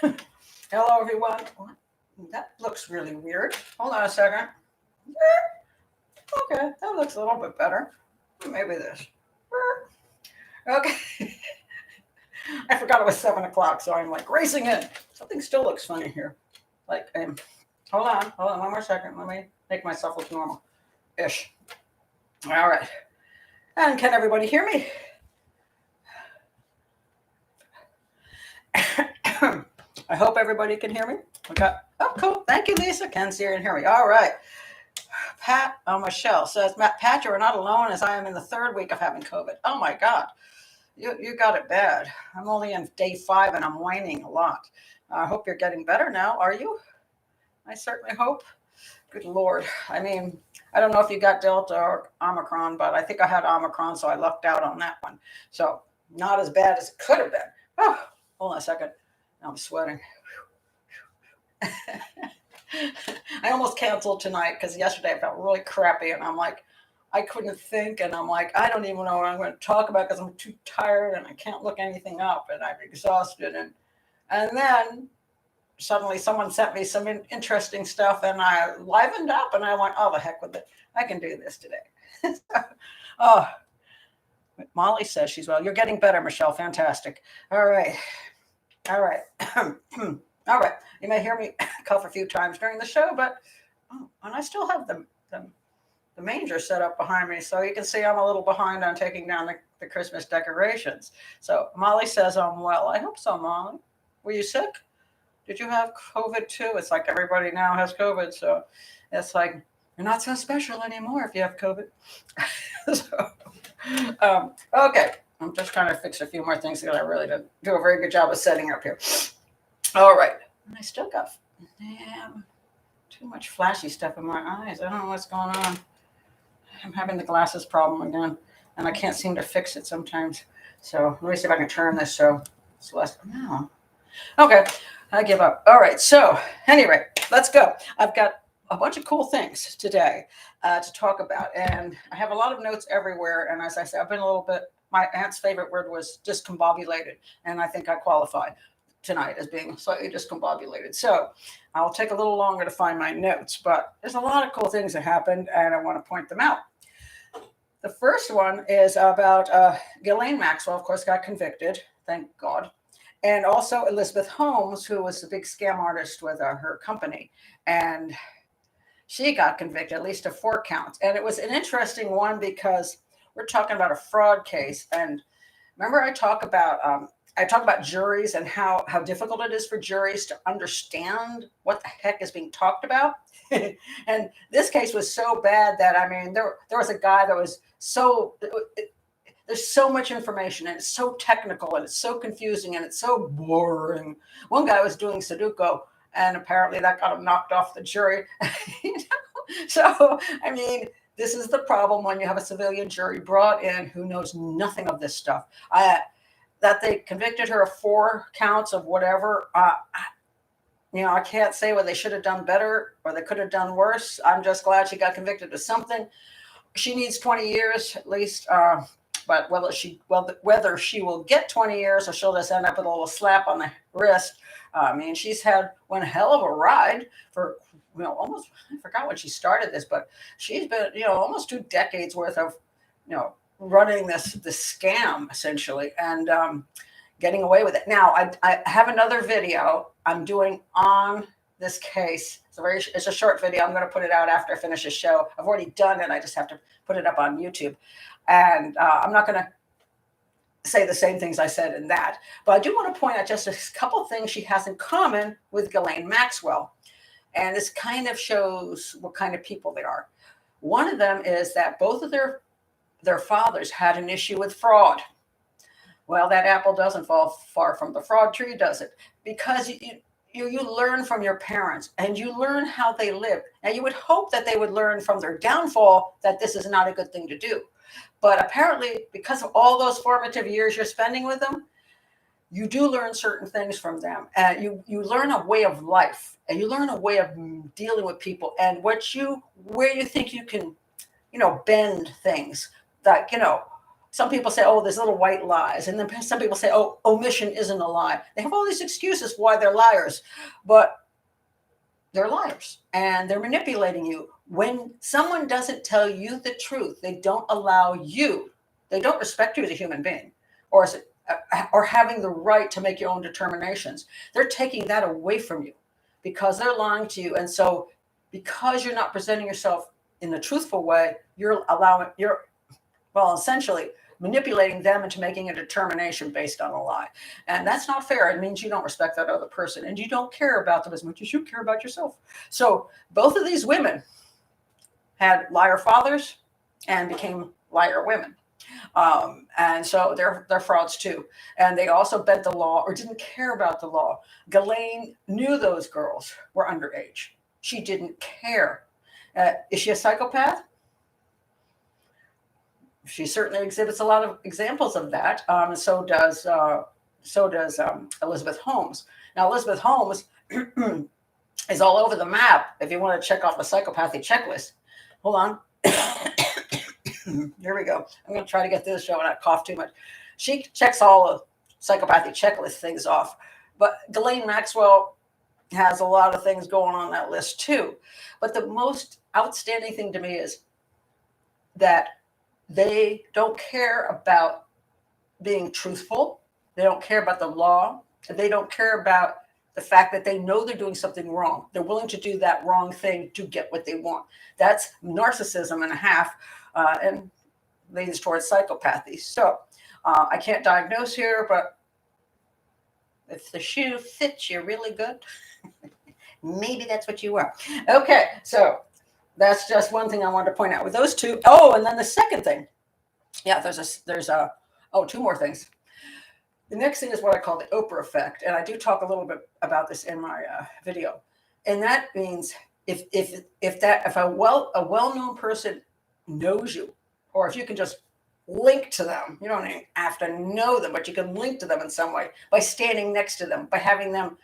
Hello, everyone. What? That looks really weird. Hold on a second. Okay, that looks a little bit better. Maybe this. Okay. I forgot it was 7 o'clock, so I'm like racing in. Something still looks funny here. Like, hold on, one more second. Let me make myself look normal ish. All right. And can everybody hear me? I hope everybody can hear me. Okay. Oh, cool. Thank you, Lisa. Can see and hear me. All right. Michelle says, Pat, you are not alone as I am in the 3rd week of having COVID. Oh, my God. You got it bad. I'm only on day 5 and I'm whining a lot. I hope you're getting better now. Are you? I certainly hope. Good Lord. I mean, I don't know if you got Delta or Omicron, but I think I had Omicron, so I lucked out on that one. So not as bad as it could have been. Oh, hold on a second. I'm sweating. I almost canceled tonight because yesterday I felt really crappy and I'm like, I couldn't think and I'm like, I don't even know what I'm going to talk about because I'm too tired and I can't look anything up and I'm exhausted. And then suddenly someone sent me some interesting stuff and I livened up and I went, oh, the heck with it. I can do this today. Oh, Molly says she's well. You're getting better, Michelle. Fantastic. All right. All right. All right. You may hear me cough a few times during the show, but and I still have the manger set up behind me. So you can see I'm a little behind on taking down the Christmas decorations. So Molly says I'm well. I hope so, Molly. Were you sick? Did you have COVID too? It's like everybody now has COVID. So it's like, you're not so special anymore if you have COVID. Okay. I'm just trying to fix a few more things because I really didn't do a very good job of setting up here. All right. And I still got too much flashy stuff in my eyes. I don't know what's going on. I'm having the glasses problem again, and I can't seem to fix it sometimes. So let me see if I can turn this so it's less. No. Okay. I give up. All right. So anyway, let's go. I've got a bunch of cool things today to talk about, and I have a lot of notes everywhere. And as I said, I've been a little bit, my aunt's favorite word was discombobulated, and I think I qualify tonight as being slightly discombobulated. So I'll take a little longer to find my notes, but there's a lot of cool things that happened, and I want to point them out. The first one is about Ghislaine Maxwell, of course, got convicted. Thank God. And also Elizabeth Holmes, who was a big scam artist with her company. And she got convicted, at least of 4 counts. And it was an interesting one because we're talking about a fraud case. And remember I talk about juries and how difficult it is for juries to understand what the heck is being talked about. And this case was so bad that, I mean, there was a guy that was there's so much information and it's so technical and it's so confusing and it's so boring. One guy was doing Sudoku and apparently that got him knocked off the jury. So, I mean, this is the problem when you have a civilian jury brought in who knows nothing of this stuff. That they convicted her of 4 counts of whatever. I can't say whether they should have done better or they could have done worse. I'm just glad she got convicted of something. She needs 20 years at least. But whether she will get 20 years or she'll just end up with a little slap on the wrist. I mean, she's had one hell of a ride for, almost, I forgot when she started this, but she's been, almost 2 decades worth of, running this scam essentially and getting away with it. Now, I have another video I'm doing on this case. It's a short video. I'm going to put it out after I finish the show. I've already done it. I just have to put it up on YouTube. And I'm not going to say the same things I said in that. But I do want to point out just a couple things she has in common with Ghislaine Maxwell. And this kind of shows what kind of people they are. One of them is that both of their fathers had an issue with fraud. Well, that apple doesn't fall far from the fraud tree, does it? Because you learn from your parents and you learn how they live. And you would hope that they would learn from their downfall that this is not a good thing to do. But apparently, because of all those formative years you're spending with them, you do learn certain things from them. And you learn a way of life and you learn a way of dealing with people and where you think you can, bend things. Like, some people say, oh, there's little white lies. And then some people say, oh, omission isn't a lie. They have all these excuses why they're liars, but they're liars and they're manipulating you. When someone doesn't tell you the truth, they don't allow you, they don't respect you as a human being or having the right to make your own determinations. They're taking that away from you because they're lying to you. And so because you're not presenting yourself in a truthful way, you're essentially manipulating them into making a determination based on a lie. And that's not fair. It means you don't respect that other person and you don't care about them as much as you care about yourself. So both of these women had liar fathers and became liar women. And so they're frauds too. And they also bent the law or didn't care about the law. Ghislaine knew those girls were underage. She didn't care. Is she a psychopath? She certainly exhibits a lot of examples of that. So does Elizabeth Holmes. Now, Elizabeth Holmes is all over the map if you want to check off a psychopathy checklist. Hold on. Here we go. I'm going to try to get through the show and not cough too much. She checks all the psychopathy checklist things off. But Ghislaine Maxwell has a lot of things going on that list too. But the most outstanding thing to me is that they don't care about being truthful. They don't care about the law. They don't care about the fact that they know they're doing something wrong. They're willing to do that wrong thing to get what they want. That's narcissism and a half, and leads towards psychopathy. So I can't diagnose here, but if the shoe fits you really good, maybe that's what you are. Okay, so that's just one thing I wanted to point out with those two. Oh, and then the second thing. Yeah, there's two more things. The next thing is what I call the Oprah Effect. And I do talk a little bit about this in my video. And that means if a well-known person knows you, or if you can just link to them, you don't even have to know them, but you can link to them in some way by standing next to them, by having them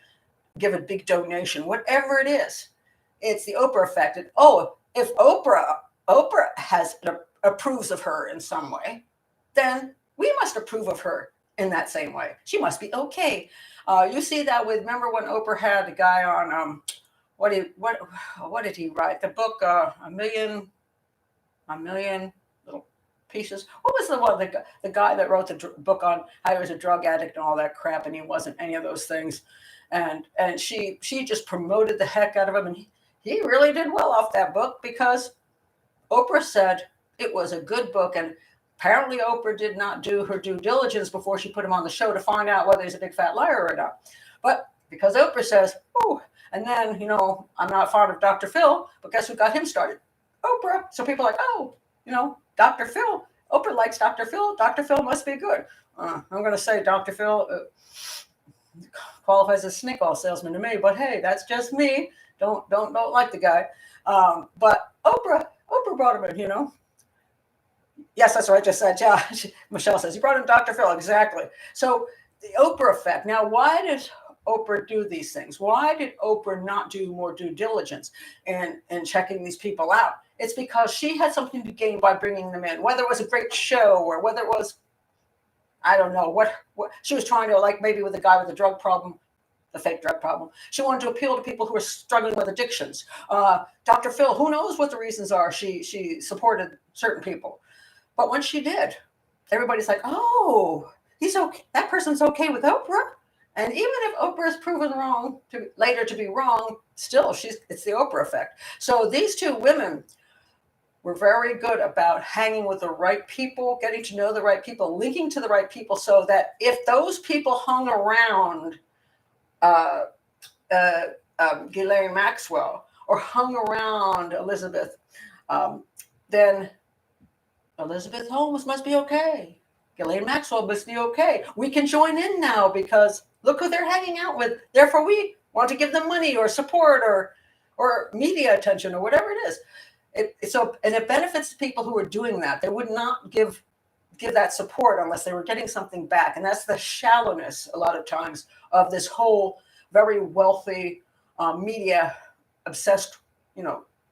give a big donation, whatever it is. It's the Oprah Effect. And, if Oprah approves of her in some way, then we must approve of her in that same way. She must be okay. You see that remember when Oprah had the guy on, what did he write? The book, A Million Little Pieces. What was the one, the guy that wrote the book on how he was a drug addict and all that crap, and he wasn't any of those things. And she just promoted the heck out of him. And he really did well off that book because Oprah said it was a good book. And apparently Oprah did not do her due diligence before she put him on the show to find out whether he's a big fat liar or not. But because Oprah says, and then, I'm not fond of Dr. Phil, but guess who got him started? Oprah. So people are like, Dr. Phil. Oprah likes Dr. Phil. Dr. Phil must be good. I'm going to say Dr. Phil qualifies as snake oil salesman to me, but hey, that's just me. Don't like the guy. But Oprah brought him in, Yes, that's what I just said. Yeah, Michelle says, you brought in Dr. Phil. Exactly. So the Oprah Effect. Now, why does Oprah do these things? Why did Oprah not do more due diligence in checking these people out? It's because she had something to gain by bringing them in, whether it was a great show or whether it was, I don't know, what she was trying to, like maybe with a guy with a drug problem, the fake drug problem. She wanted to appeal to people who are struggling with addictions. Dr. Phil, who knows what the reasons are? She supported certain people. But when she did, everybody's like, oh, he's okay. That person's okay with Oprah. And even if Oprah is proven wrong later to be wrong, still it's the Oprah Effect. So these two women were very good about hanging with the right people, getting to know the right people, linking to the right people, so that if those people hung around Ghislaine Maxwell or hung around Elizabeth, then Elizabeth Holmes must be okay. Ghislaine Maxwell must be okay. We can join in now because look who they're hanging out with. Therefore, we want to give them money or support or media attention or whatever it is. It benefits the people who are doing that. They would not give that support unless they were getting something back. And that's the shallowness a lot of times of this whole very wealthy media obsessed,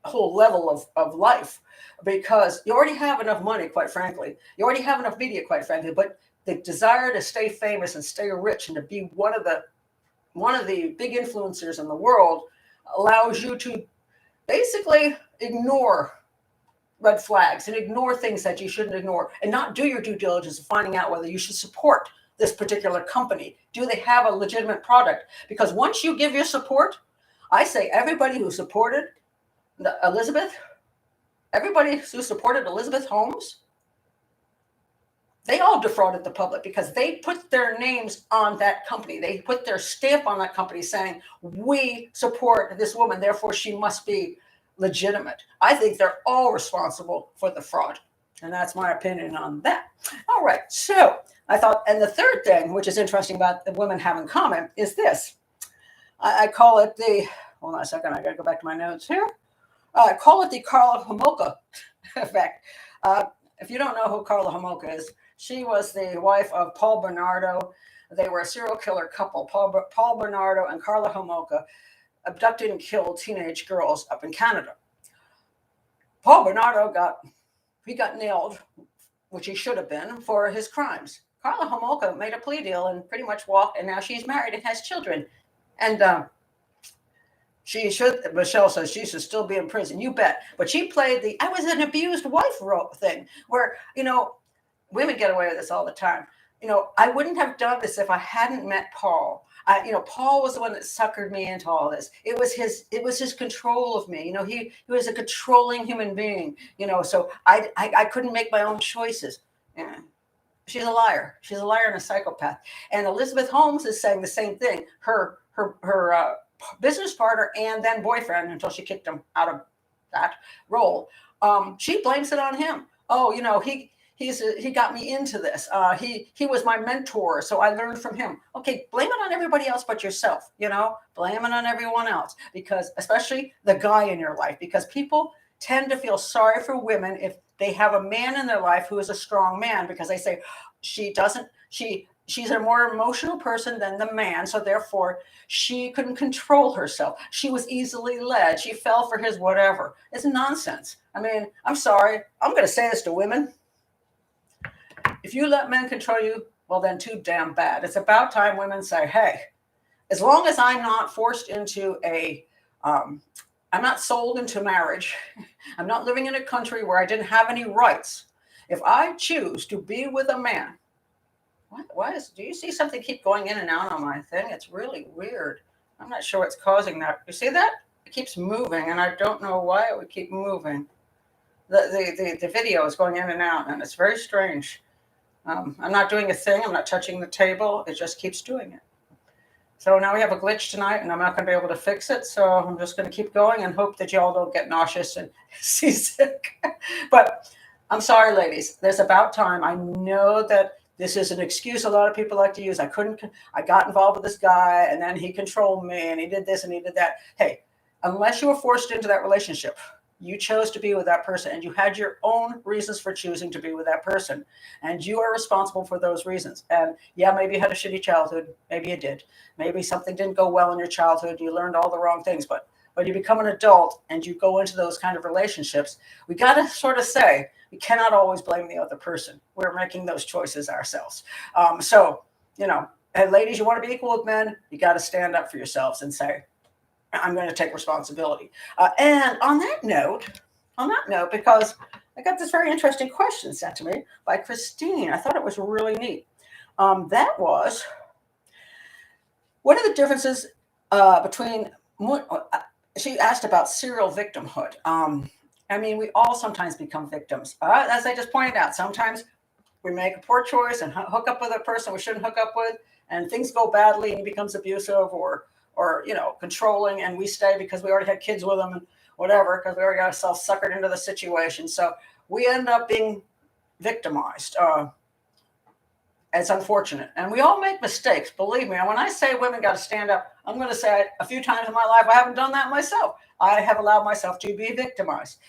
whole level of life, because you already have enough money, quite frankly. You already have enough media, quite frankly, but the desire to stay famous and stay rich and to be one of the big influencers in the world allows you to basically ignore red flags and ignore things that you shouldn't ignore and not do your due diligence of finding out whether you should support this particular company. Do they have a legitimate product? Because once you give your support, I say everybody who supported Elizabeth Holmes, they all defrauded the public because they put their names on that company. They put their stamp on that company saying, we support this woman, therefore she must be legitimate. I think they're all responsible for the fraud. And that's my opinion on that. All right. So I thought, and the third thing, which is interesting about the women have in common, is this. I call it the, hold on a second, I got to go back to my notes here. I call it the Carla Homolka effect. If you don't know who Carla Homolka is, she was the wife of Paul Bernardo. They were a serial killer couple. Paul Bernardo and Carla Homolka abducted and killed teenage girls up in Canada. Paul Bernardo got nailed, which he should have been, for his crimes. Carla Homolka made a plea deal and pretty much walked, and now she's married and has children. And Michelle says she should still be in prison. You bet. But she played I was an abused wife thing where, women get away with this all the time. I wouldn't have done this if I hadn't met Paul. Paul was the one that suckered me into all this. It was his control of me. He was a controlling human being, so I couldn't make my own choices. Yeah. She's a liar. She's a liar and a psychopath. And Elizabeth Holmes is saying the same thing. Her business partner and then boyfriend, until she kicked him out of that role, she blames it on him. Oh, he got me into this. He was my mentor, so I learned from him. Okay, blame it on everybody else but yourself. Blame it on everyone else, because especially the guy in your life, because people tend to feel sorry for women if they have a man in their life who is a strong man, because they say she's a more emotional person than the man, so therefore she couldn't control herself. She was easily led. She fell for his whatever. It's nonsense. I mean, I'm sorry. I'm going to say this to women. If you let men control you, well, then too damn bad. It's about time women say, hey, as long as I'm not forced into I'm not sold into marriage. I'm not living in a country where I didn't have any rights. If I choose to be with a man, do you see something keep going in and out on my thing? It's really weird. I'm not sure what's causing that. You see that? It keeps moving, and I don't know why it would keep moving. The video is going in and out, and it's very strange. I'm not doing a thing. I'm not touching the table. It just keeps doing it. So now we have a glitch tonight, and I'm not going to be able to fix it. So I'm just going to keep going and hope that y'all don't get nauseous and seasick. But I'm sorry, ladies. There's about time. I know that this is an excuse a lot of people like to use. I got involved with this guy, and then he controlled me, and he did this and he did that. Hey, unless you were forced into that relationship, you chose to be with that person, and you had your own reasons for choosing to be with that person, and you are responsible for those reasons. And yeah, maybe you had a shitty childhood. Maybe you did. Maybe something didn't go well in your childhood. You learned all the wrong things. But when you become an adult and you go into those kind of relationships, we got to sort of say, we cannot always blame the other person. We're making those choices ourselves. And ladies, you want to be equal with men, you got to stand up for yourselves and say, I'm going to take responsibility. And on that note, because I got this very interesting question sent to me by Christine. I thought it was really neat. That was, what are the differences between, she asked about serial victimhood. We all sometimes become victims. As I just pointed out, sometimes we make a poor choice and hook up with a person we shouldn't hook up with, and things go badly and he becomes abusive or controlling, and we stay because we already had kids with them and whatever, because we already got ourselves suckered into the situation. So we end up being victimized. It's unfortunate. And we all make mistakes, believe me. And when I say women got to stand up, I'm going to say it a few times in my life. I haven't done that myself. I have allowed myself to be victimized.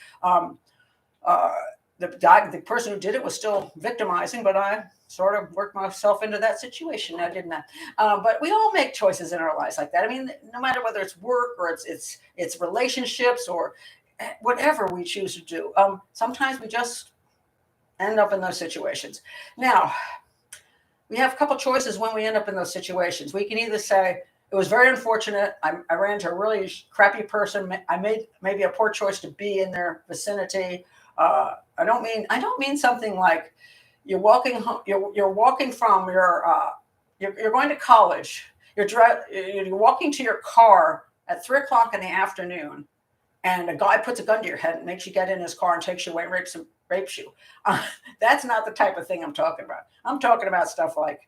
The person who did it was still victimizing, but I sort of worked myself into that situation. I didn't. But we all make choices in our lives like that. I mean, no matter whether it's work or it's relationships or whatever we choose to do. Sometimes we just end up in those situations. Now, we have a couple choices when we end up in those situations. We can either say, it was very unfortunate. I ran into a really crappy person. I made maybe a poor choice to be in their vicinity. I don't mean something like you're walking home, you're walking from you're going to college. You're walking to your car at 3:00 in the afternoon, and a guy puts a gun to your head and makes you get in his car and takes you away and rapes you. That's not the type of thing I'm talking about. I'm talking about stuff like,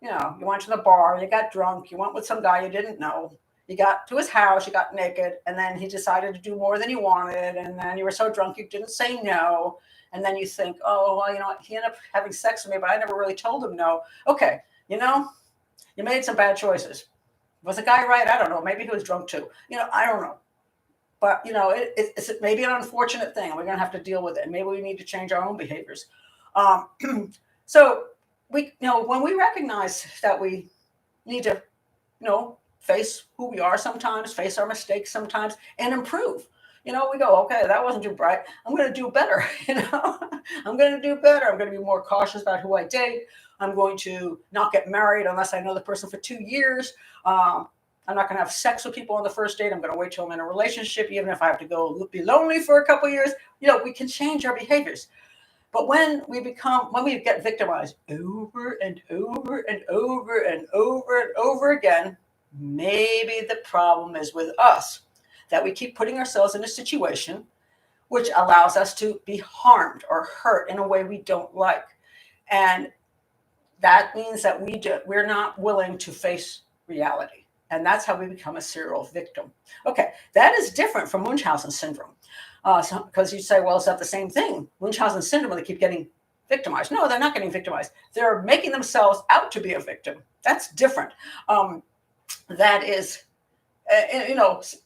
you went to the bar, you got drunk, you went with some guy you didn't know, you got to his house, you got naked, and then he decided to do more than you wanted, and then you were so drunk you didn't say no, and then you think, oh, well, he ended up having sex with me, but I never really told him no. Okay, you made some bad choices. Was the guy right? I don't know. Maybe he was drunk too. I don't know. But, it's maybe an unfortunate thing. We're going to have to deal with it. Maybe we need to change our own behaviors. So when we recognize that we need to, face who we are sometimes, face our mistakes sometimes, and improve. We go, okay, that wasn't too bright. I'm going to do better. I'm going to do better. I'm going to be more cautious about who I date. I'm going to not get married unless I know the person for 2 years. I'm not going to have sex with people on the first date. I'm going to wait till I'm in a relationship, even if I have to go be lonely for a couple of years. We can change our behaviors. But when we get victimized over and over and over and over and over again, maybe the problem is with us, that we keep putting ourselves in a situation which allows us to be harmed or hurt in a way we don't like. And that means that we're not willing to face reality. And that's how we become a serial victim. Okay, that is different from Munchausen syndrome. Because you say, well, is that the same thing? Munchausen syndrome, they keep getting victimized. No, they're not getting victimized. They're making themselves out to be a victim. That's different. That is,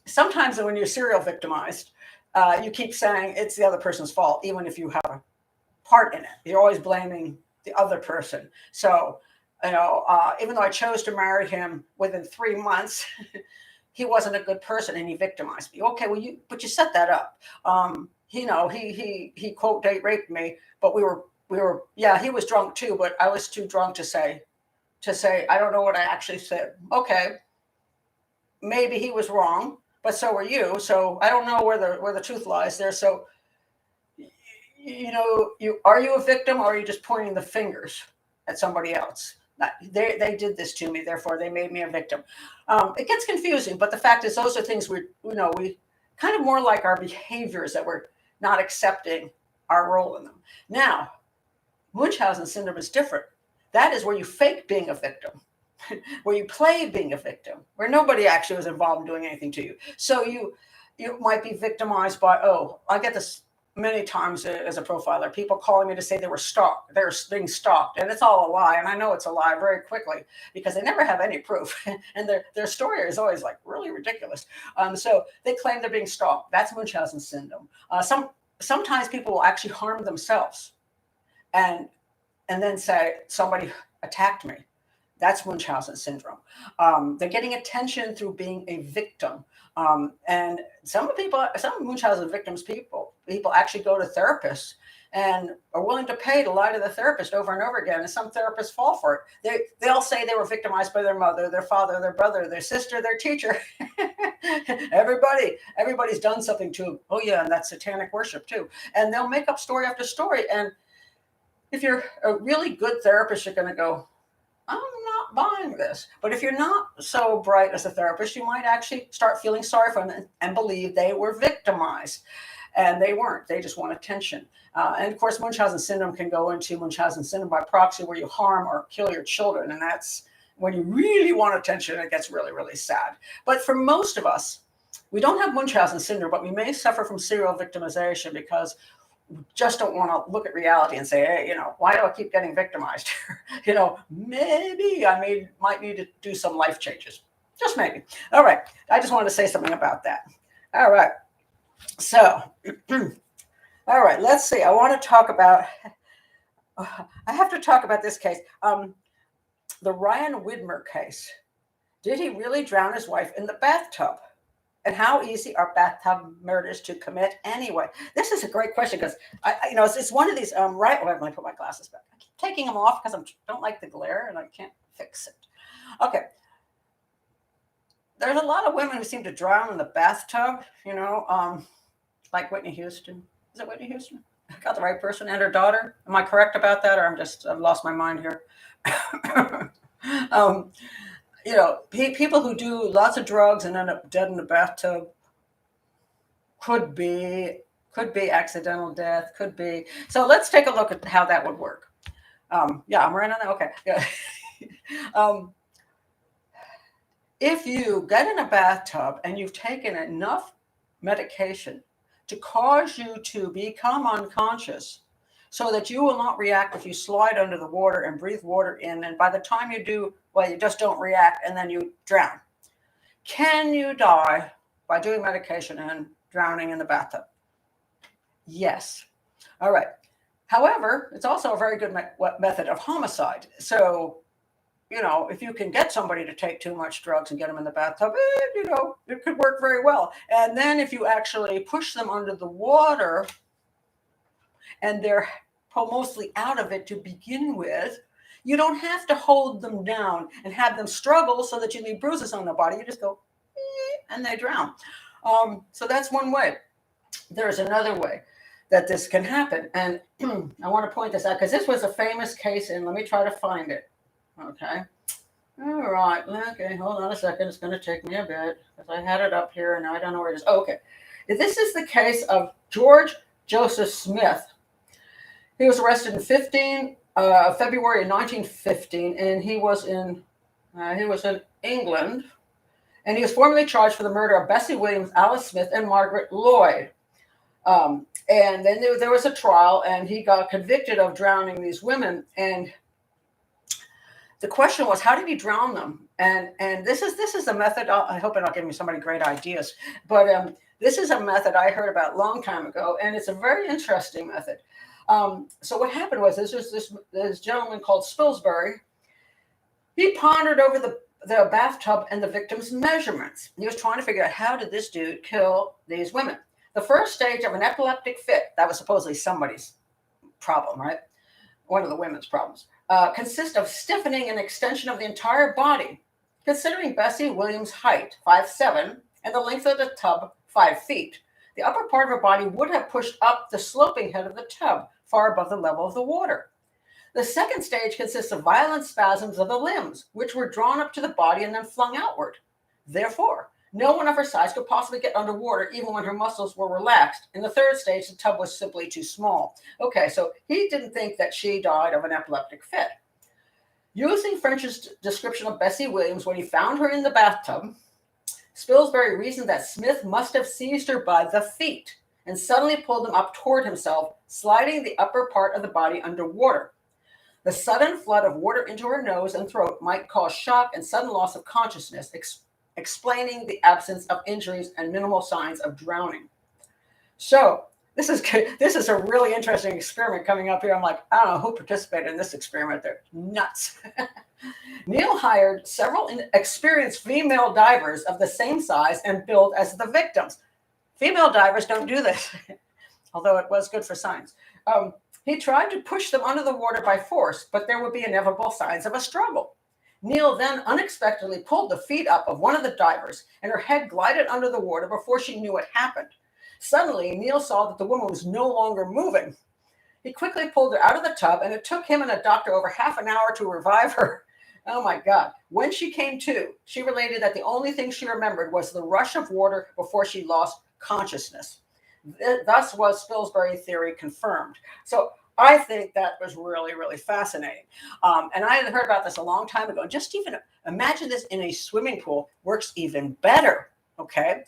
sometimes when you're serial victimized, you keep saying it's the other person's fault, even if you have a part in it. You're always blaming the other person. So, even though I chose to marry him within 3 months, he wasn't a good person and he victimized me. Okay, well, but you set that up. He quote date raped me, but we were, yeah, he was drunk too, but I was too drunk to say, I don't know what I actually said. Okay, maybe he was wrong, but so were you. So I don't know where the truth lies there. So, are you a victim, or are you just pointing the fingers at somebody else? They did this to me, therefore they made me a victim. It gets confusing, but the fact is those are things we kind of more like our behaviors that we're not accepting our role in them. Now, Munchausen syndrome is different. That is where you fake being a victim, where you play being a victim, where nobody actually was involved in doing anything to you. So you might be victimized by, I get this many times as a profiler, people calling me to say they were stalked, they're being stalked, and it's all a lie. And I know it's a lie very quickly because they never have any proof, and their story is always like really ridiculous. So they claim they're being stalked. That's Munchausen syndrome. Sometimes people will actually harm themselves, and then say somebody attacked me. That's Munchausen syndrome. They're getting attention through being a victim. And some Munchausen victims, people actually go to therapists and are willing to pay to lie to the therapist over and over again. And some therapists fall for it. They'll say they were victimized by their mother, their father, their brother, their sister, their teacher. Everybody's done something to them. Oh yeah, and that's satanic worship too. And they'll make up story after story. And if you're a really good therapist, you're going to go, I'm not buying this. But if you're not so bright as a therapist, you might actually start feeling sorry for them and believe they were victimized. And they weren't. They just want attention. And of course, Munchausen syndrome can go into Munchausen syndrome by proxy, where you harm or kill your children. And that's when you really want attention. It gets really, really sad. But for most of us, we don't have Munchausen syndrome, but we may suffer from serial victimization because just don't want to look at reality and say, hey, why do I keep getting victimized? Maybe I might need to do some life changes. Just maybe. All right. I just wanted to say something about that. All right. So, all right, let's see. I want to talk about, I have to talk about this case. The Ryan Widmer case. Did he really drown his wife in the bathtub? And how easy are bathtub murders to commit anyway? This is a great question because it's one of these. Right, well, I'm going to put my glasses back. I keep taking them off because I don't like the glare and I can't fix it. Okay. There's a lot of women who seem to drown in the bathtub. Like Whitney Houston. Is it Whitney Houston? I got the right person, and her daughter. Am I correct about that, or I've lost my mind here? People who do lots of drugs and end up dead in the bathtub could be accidental death, could be. So let's take a look at how that would work. I'm right on that. Okay. Yeah. If you get in a bathtub and you've taken enough medication to cause you to become unconscious so that you will not react if you slide under the water and breathe water in, and by the time you do, you just don't react and then you drown. Can you die by doing medication and drowning in the bathtub? Yes. All right. However, it's also a very good method of homicide. So, if you can get somebody to take too much drugs and get them in the bathtub, it could work very well. And then if you actually push them under the water and they're mostly out of it to begin with, you don't have to hold them down and have them struggle so that you leave bruises on their body. You just go, and they drown. So that's one way. There's another way that this can happen. And I want to point this out because this was a famous case, and let me try to find it. Okay. All right. Okay. Hold on a second. It's going to take me a bit because I had it up here and now I don't know where it is. Oh, okay. This is the case of George Joseph Smith. He was arrested in February of 1915, and he was in England, and he was formally charged for the murder of Bessie Williams, Alice Smith, and Margaret Lloyd. And then there was a trial, and he got convicted of drowning these women. And the question was, how did he drown them? And this is a method. I hope I'm not giving somebody great ideas, but this is a method I heard about a long time ago, and it's a very interesting method. So what happened was this gentleman called Spilsbury. He pondered over the bathtub and the victim's measurements. He was trying to figure out, how did this dude kill these women? The first stage of an epileptic fit, that was supposedly somebody's problem, right? One of the women's problems, consists of stiffening and extension of the entire body. Considering Bessie Williams' height, 5'7", and the length of the tub, 5 feet, the upper part of her body would have pushed up the sloping head of the tub, far above the level of the water. The second stage consists of violent spasms of the limbs, which were drawn up to the body and then flung outward. Therefore, no one of her size could possibly get underwater even when her muscles were relaxed. In the third stage, the tub was simply too small. Okay, so he didn't think that she died of an epileptic fit. Using French's description of Bessie Williams when he found her in the bathtub, Spilsbury reasoned that Smith must have seized her by the feet and suddenly pulled them up toward himself, sliding the upper part of the body underwater. The sudden flood of water into her nose and throat might cause shock and sudden loss of consciousness, explaining the absence of injuries and minimal signs of drowning. So this is a really interesting experiment coming up here. I'm like, I don't know who participated in this experiment. They're nuts. Neil hired several experienced female divers of the same size and build as the victims. Female divers don't do this, although it was good for science. He tried to push them under the water by force, but there would be inevitable signs of a struggle. Neil then unexpectedly pulled the feet up of one of the divers, and her head glided under the water before she knew what happened. Suddenly, Neil saw that the woman was no longer moving. He quickly pulled her out of the tub, and it took him and a doctor over half an hour to revive her. Oh my God. When she came to, she related that the only thing she remembered was the rush of water before she lost consciousness. Thus was Spilsbury's theory confirmed. So I think that was really, really fascinating. And I had heard about this a long time ago. Just even imagine this in a swimming pool works even better. Okay.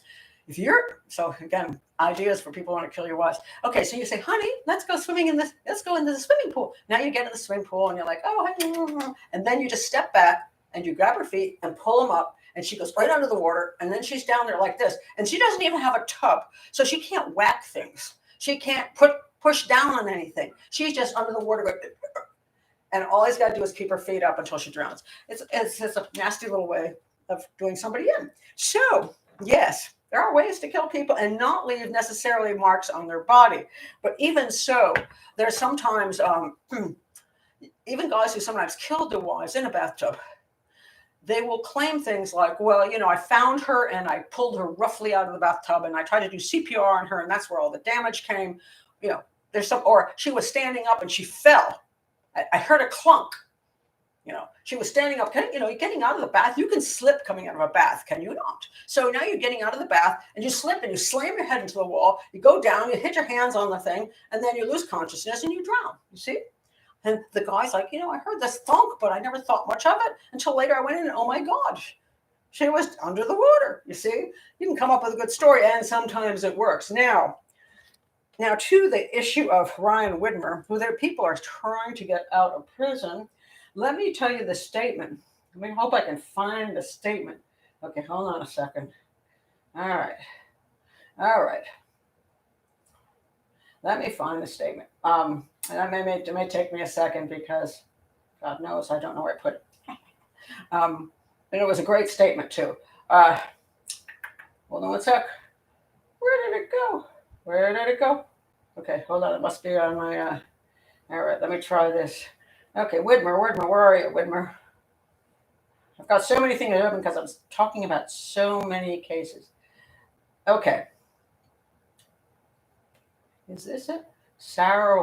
So again, ideas for people who want to kill your wives. Okay. So you say, honey, let's go let's go into the swimming pool. Now you get in the swimming pool and you're like, oh, and then you just step back and you grab her feet and pull them up. And she goes right under the water. And then she's down there like this. And she doesn't even have a tub. So she can't whack things. She can't push down on anything. She's just under the water. And all he's got to do is keep her feet up until she drowns. It's a nasty little way of doing somebody in. So, yes, There are ways to kill people and not leave necessarily marks on their body. But even so, there's sometimes, even guys who sometimes killed their wives in a bathtub, they will claim things like, well, I found her and I pulled her roughly out of the bathtub and I tried to do CPR on her and that's where all the damage came. There's or she was standing up and she fell. I heard a clunk. She was standing up. Getting out of the bath, you can slip coming out of a bath, can you not? So now you're getting out of the bath and you slip and you slam your head into the wall. You go down, you hit your hands on the thing, and then you lose consciousness and you drown. You see? And the guy's like, I heard this thunk, but I never thought much of it until later I went in and, oh my God, she was under the water. You see? You can come up with a good story, and sometimes it works. Now to the issue of Ryan Widmer, who people are trying to get out of prison. Let me tell you the statement. I hope I can find the statement. Okay, hold on a second. All right. Let me find the statement. And that may take me a second because God knows I don't know where I put it. And it was a great statement too. Hold on one sec. Where did it go? Okay, hold on. It must be on my. All right, let me try this. Okay, Widmer, where are you, Widmer? I've got so many things open because I'm talking about so many cases. Okay. Is this it? Sarah